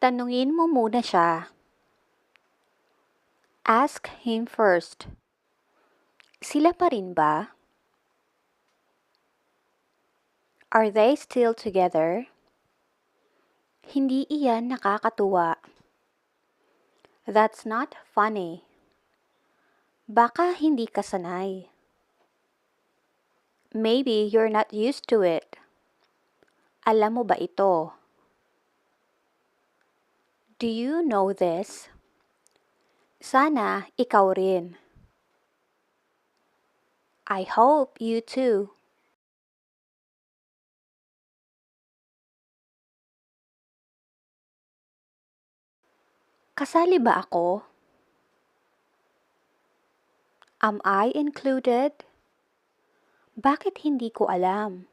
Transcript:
Tanungin mo muna siya. Ask him first. Sila pa rin ba? Are they still together? Hindi iyan nakakatuwa. That's not funny. Baka hindi ka sanay. Maybe you're not used to it. Alam mo ba ito? Do you know this? Sana ikaw rin. I hope you too. Kasali ba ako? Am I included? Bakit hindi ko alam?